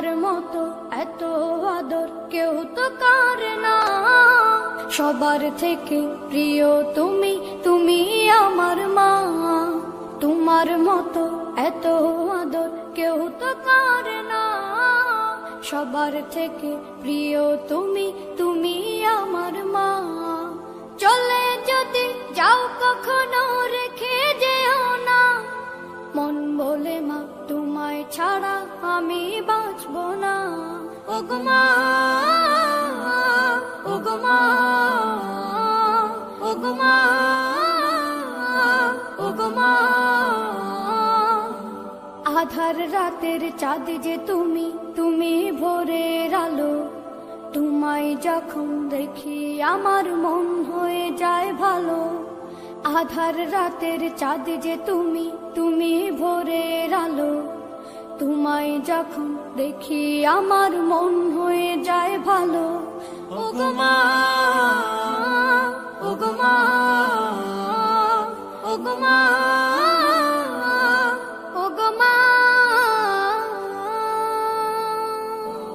তোমার মতো এত আদর কেউ তো করে না, সবার থেকে প্রিয় তুমি, তুমি আমার মা। তোমার মতো এত আদর কেউ তো করে না, সবার থেকে প্রিয় তুমি, তুমি আমার মা। চলে যদি যাও কখনো রেখে যেও না, মন বলে মা তোমায় ছাড়া আমি বাঁচব না। ওগো মা, ওগো মা, ওগো মা, ওগো মা। আধার রাতের চাঁদ যে তুমি, তুমি ভোরের আলো। তোমায় যখন দেখি আমার মন হয়ে যায় ভালো। আধার রাতের চাঁদ যে তুমি, তুমি ভোরের আলো। তোমায় যখন দেখি আমার মন হয়ে যায় ভালো। ওগো মা, ওগো মা, ওগো মা, ওগো মা।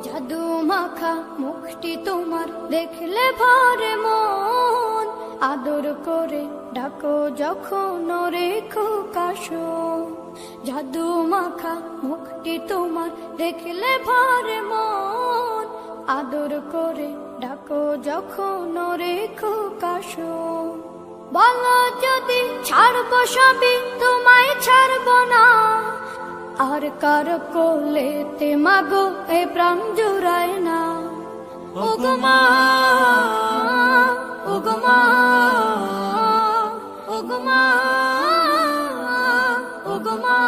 জাদু মাখা মুখটি তোমার দেখলে ভরে মন, আদর করে ডাকো যখন রেখো কাশো। জাদু মাখা মুখটি তোমার দেখলে ভরে মন, আদর করে ডাকো যখন রেখো কাশো। বলো যদি ছাড়বো সবই তোমায় ছাড়বো না, আর কার কোলেতে মাগো এ প্রাণ জুড়ায় না। ওগো মা, ওগো মা, ওগো মা, ওগো মা।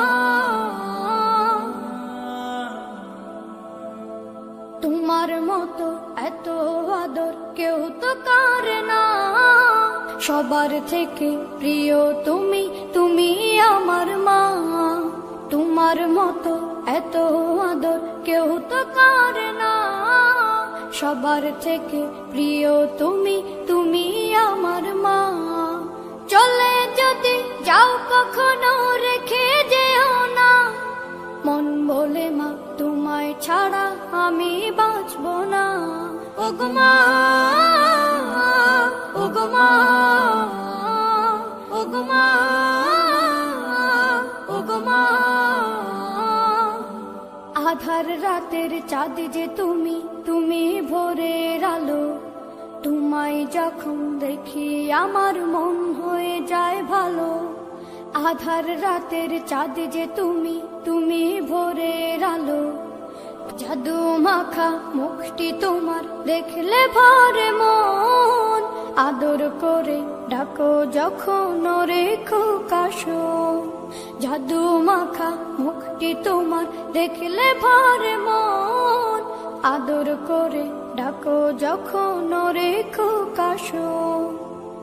তোমার মতো এত আদর কেউ তো করে না, সবার থেকে প্রিয় তুমি, তুমি আমার মা। তোমার মতো এত আদর কেউ তো করে না, সবার থেকে প্রিয় তুমি, তুমি আমার মা। চলে যদি যাও কখনো রেখে যেও না, মন বলে মা তোমায় ছাড়া আমি বাঁচব না। ওগো মা, ওগো মা, ওগো মা, ওগো মা। আধার রাতের চাঁদ যে তুমি, তুমি ভোরের আলো। তোমায় যখন দেখি আমার মন হয়ে যায় ভালো। আধার রাতের চাঁদ যে তুমি, তুমি ভোরের আলো। জাদু মাখা মুখটি তোমার দেখলে ভরে মন, আদর করে ডাকো যখন রেখো কাশো। জাদু মাখা মুখটি তোমার দেখলে ভরে মন, আদর করে ডাকো যখন রেখো কাশো।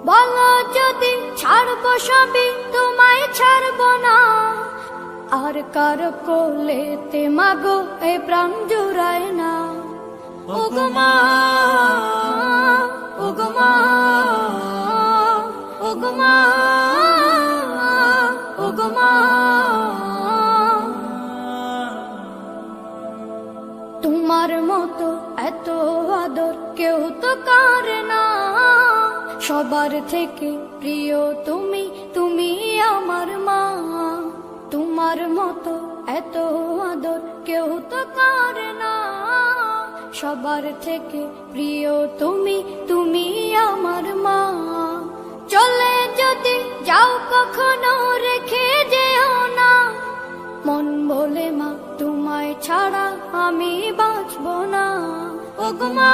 বলো যদি ছাড়বো সবই তোমায় ছাড়বো না, আর কার কোলেতে মাগো এ প্রাণ জুড়ায় না। ওগো মা, ওগো মা, ওগো মা, ওগো মা। তোমার মতো এত আদর কেউ তো করে না, সবার থেকে প্রিয় তুমি, তুমি আমার মা। তোমার মতো এত আদর কেউ তো করে না, সবার থেকে প্রিয় তুমি, তুমি আমার মা। চলে যদি যাও কখনো রেখে যেও না, মন বলে মা তোমায় ছাড়া আমি বাঁচব না। ওগো মা,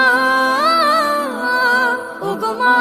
ওগো মা।